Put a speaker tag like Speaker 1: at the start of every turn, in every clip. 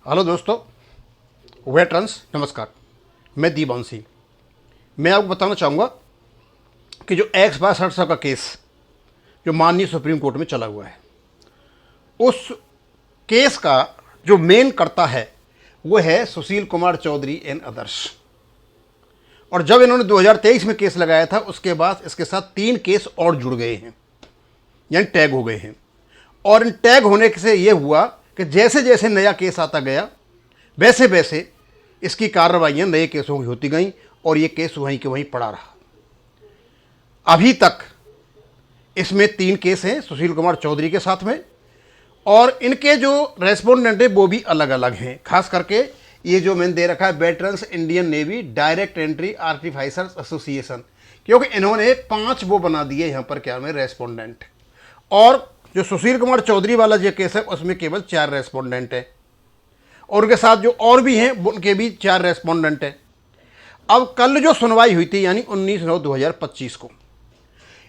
Speaker 1: Hello दोस्तों, veterans नमस्कार। मैं दीवानसी। मैं आपको बताना चाहूँगा कि जो X/60 का केस जो माननीय सुप्रीम कोर्ट में चला हुआ है, उस केस का जो मेन करता है वो है सुशील कुमार चौधरी एंड अदर्स। और जब इन्होंने 2023 में केस लगाया था, उसके बाद इसके साथ 3 केस और जुड़ गए हैं, यानी टैग हो गए हैं। और इन टैग होने से ये हुआ कि जैसे जैसे नया केस आता गया वैसे वैसे इसकी कार्रवाइयाँ नए केसों की होती गईं और ये केस वहीं के वहीं पड़ा रहा। अभी तक इसमें 3 केस हैं सुशील कुमार चौधरी के साथ में, और इनके जो रेस्पोंडेंट हैं वो भी अलग अलग हैं। खास करके ये जो मैंने दे रखा है veterans Indian navy direct entry artificers association, क्योंकि इन्होंने 5 वो बना दिए यहाँ पर क्या में रेस्पोंडेंट। और जो सुशील कुमार चौधरी वाला जो केस है उसमें केवल 4 रेस्पोंडेंट हैं, और उनके साथ जो और भी हैं उनके भी 4 रेस्पोंडेंट हैं। अब कल जो सुनवाई हुई थी यानी 19/9/2025 को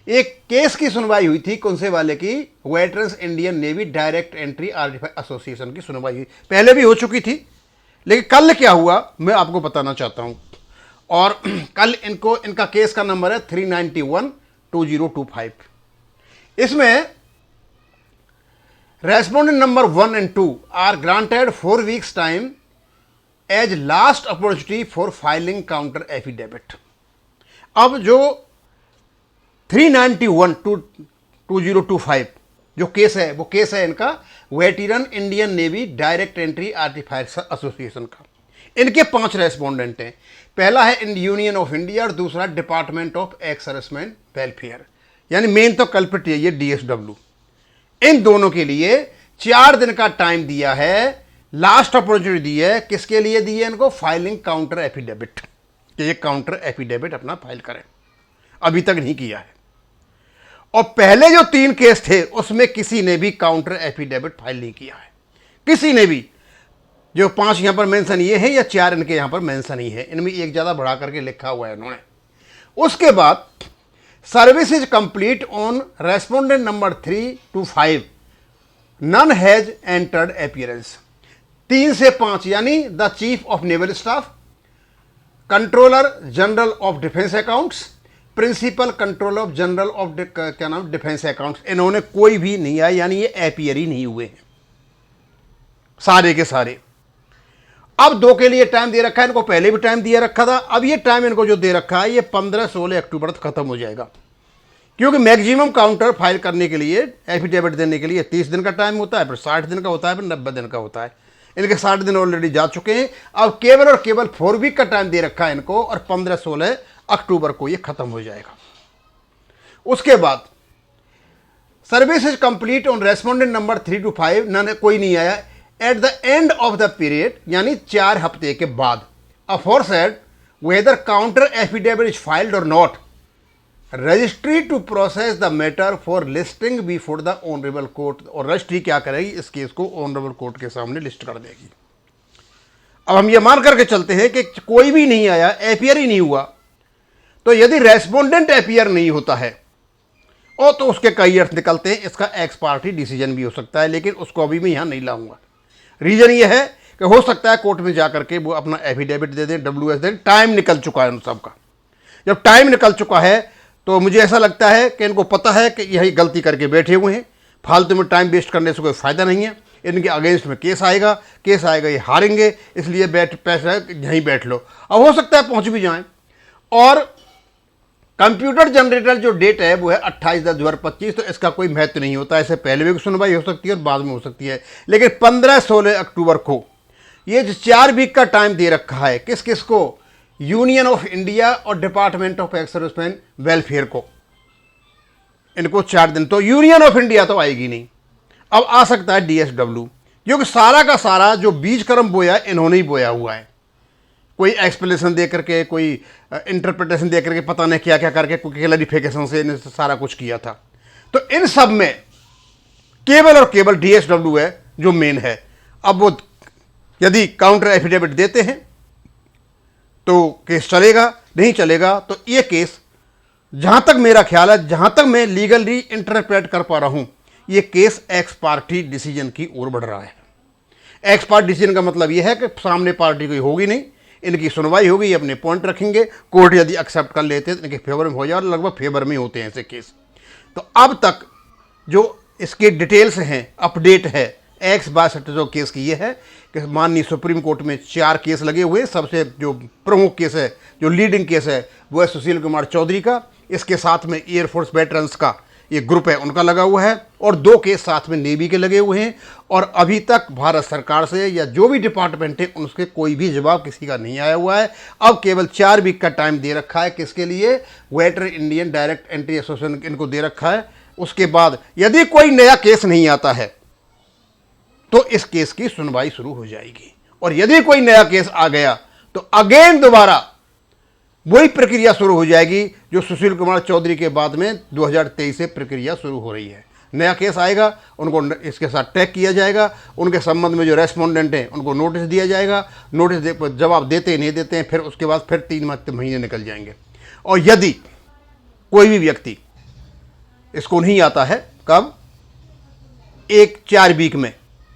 Speaker 1: एक केस की सुनवाई हुई थी, कौन से वाले की? Veterans Indian navy direct entry artificers association की सुनवाई हुई। पहले भी हो चुकी थी, लेकिन कल क्या हुआ मैं आपको बताना चाहता हूं। और कल इनका केस का नंबर है 391/2025। इसमें respondent number 1 and 2 are granted 4 weeks time as last opportunity for filing counter affidavit। अब जो 391/2025 जो केस है वो केस है इनका veteran Indian navy direct entry artificers association का। इनके 5 रेस्पोंडेंट हैं। पहला है यूनियन ऑफ इंडिया और दूसरा department of ex serviceman welfare, यानी मेन तो कल्प्रिट ये DSW। इन दोनों के लिए 4 दिन का टाइम दिया है, लास्ट अपॉर्चुनिटी दी है। किसके लिए दी है इनको? फाइलिंग काउंटर एफिडेविट, कि ये काउंटर एफिडेविट अपना फाइल करें। अभी तक नहीं किया है। और पहले जो 3 केस थे उसमें किसी ने भी काउंटर एफिडेविट फाइल नहीं किया है, किसी ने भी। जो 5 यहां पर मेंशन ये है या 4 इनके यहां पर मेंशन ही है, इनमें एक ज्यादा बढ़ा करके लिखा हुआ है इन्होंने। उसके बाद service is complete on respondent number 3 to 5 none has entered appearance. 3 से 5 यानी the chief of naval staff, controller general of defence accounts, principal controller of general of defence accounts, इन्होंने कोई भी नहीं आया, यानी ये अपीयर ही नहीं हुए हैं सारे के सारे। अब 2 के लिए टाइम दे रखा है, इनको पहले भी टाइम दिया रखा था। अब ये टाइम इनको जो दे रखा है ये 15-16 अक्टूबर तक खत्म हो जाएगा, क्योंकि मैक्सिमम काउंटर फाइल करने के लिए एफिडेविट देने के लिए 30 दिन का टाइम होता है, फिर 60 दिन का होता है, फिर 90 दिन का होता है। इनके 60 दिन ऑलरेडी जा चुके हैं। अब केवल और केवल 4 वीक का टाइम दे रखा है इनको, और 15-16 अक्टूबर को ये खत्म हो जाएगा। उसके बाद service is complete on respondent number 3 to 5 none, कोई नहीं आया। At the end of the period यानी 4 हफ्ते के बाद, aforesaid whether counter affidavit is filed और not, registry to process the matter for listing before the honourable court. और registry क्या करेगी? इस केस को ऑनरेबल कोर्ट के सामने लिस्ट कर देगी। अब हम ये मान करके चलते हैं कि कोई भी नहीं आया, एपियर ही नहीं हुआ, तो यदि रेस्पोंडेंट एपियर नहीं होता है और तो उसके कई अर्थ निकलते हैं। इसका एक्स पार्टी डिसीजन भी हो सकता है, लेकिन उसको अभी मैं यहां नहीं लाऊंगा। रीजन ये है कि हो सकता है कोर्ट में जाकर के वो अपना एफिडेविट दे दें, WS दें। टाइम निकल चुका है उन सबका। जब टाइम निकल चुका है तो मुझे ऐसा लगता है कि इनको पता है कि यही गलती करके बैठे हुए हैं, फालतू में टाइम वेस्ट करने से कोई फ़ायदा नहीं है। इनके अगेंस्ट में केस आएगा, ये हारेंगे, इसलिए पैसा यहीं बैठ लो। अब हो सकता है पहुंच भी जाएं। और कंप्यूटर जनरेटर जो डेट है वो है 28/10/2025, तो इसका कोई महत्व नहीं होता। इससे पहले भी सुनवाई हो सकती है और बाद में हो सकती है, लेकिन 15-16 अक्टूबर को ये जो 4 वीक का टाइम दे रखा है किस किस को? यूनियन ऑफ इंडिया और department of ex serviceman welfare को। इनको 4 दिन। तो यूनियन ऑफ इंडिया तो आएगी नहीं। अब आ सकता है DSW, क्योंकि सारा का सारा जो बीज कर्म बोया इन्होंने ही बोया हुआ है। कोई एक्सप्लेनेशन दे करके, कोई इंटरप्रिटेशन दे करके, पता नहीं क्या क्या करके, कोई क्लैरिफिकेशन से इन्हें सारा कुछ किया था। तो इन सब में केवल और केवल DSW है जो मेन है। अब वो यदि काउंटर एफिडेविट देते हैं तो केस चलेगा, नहीं चलेगा तो ये केस, जहां तक मेरा ख्याल है, जहां तक मैं लीगली इंटरप्रेट कर पा रहा हूं, ये केस एक्स पार्टी डिसीजन की ओर बढ़ रहा है। एक्स पार्ट डिसीजन का मतलब यह है कि सामने पार्टी कोई होगी नहीं, इनकी सुनवाई होगी, ये अपने पॉइंट रखेंगे, कोर्ट यदि एक्सेप्ट कर लेते हैं तो इनके फेवर में हो जाए, और लगभग फेवर में होते हैं ऐसे केस। तो अब तक जो इसके डिटेल्स हैं, अपडेट है X/62 जो केस की, ये है कि माननीय सुप्रीम कोर्ट में 4 केस लगे हुए। सबसे जो प्रमुख केस है, जो लीडिंग केस है, वो है सुशील कुमार चौधरी का। इसके साथ में एयरफोर्स वेटरन्स का ये ग्रुप है, उनका लगा हुआ है, और 2 केस साथ में नेवी के लगे हुए हैं। और अभी तक भारत सरकार से या जो भी डिपार्टमेंट है उनसे कोई भी जवाब किसी का नहीं आया हुआ है। अब केवल 4 वीक का टाइम दे रखा है, किसके लिए? Veteran Indian direct entry association इनको दे रखा है। उसके बाद यदि कोई नया केस नहीं आता है तो इस केस की सुनवाई शुरू हो जाएगी, और यदि कोई नया केस आ गया तो अगेन दोबारा वही प्रक्रिया शुरू हो जाएगी जो सुशील कुमार चौधरी के बाद में 2023 से प्रक्रिया शुरू हो रही है। नया केस आएगा, उनको इसके साथ टैग किया जाएगा, उनके संबंध में जो रेस्पोंडेंट हैं उनको नोटिस दिया जाएगा, जवाब देते नहीं देते हैं, फिर उसके बाद फिर 3 महीने निकल जाएंगे। और यदि कोई भी व्यक्ति इसको नहीं आता है, कब? 4 वीक में,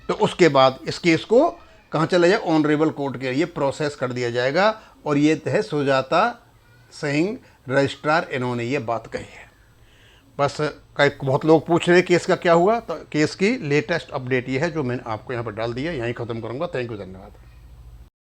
Speaker 1: तो उसके बाद इस केस को कहाँ चला जाए? ऑनरेबल कोर्ट के लिए प्रोसेस कर दिया जाएगा। और ये है सुजाता सिंह रजिस्ट्रार, इन्होंने ये बात कही है। बस बहुत लोग पूछ रहे हैं केस का क्या हुआ, तो केस की लेटेस्ट अपडेट ये है जो मैंने आपको यहाँ पर डाल दिया। यहीं ख़त्म करूँगा। थैंक यू, धन्यवाद।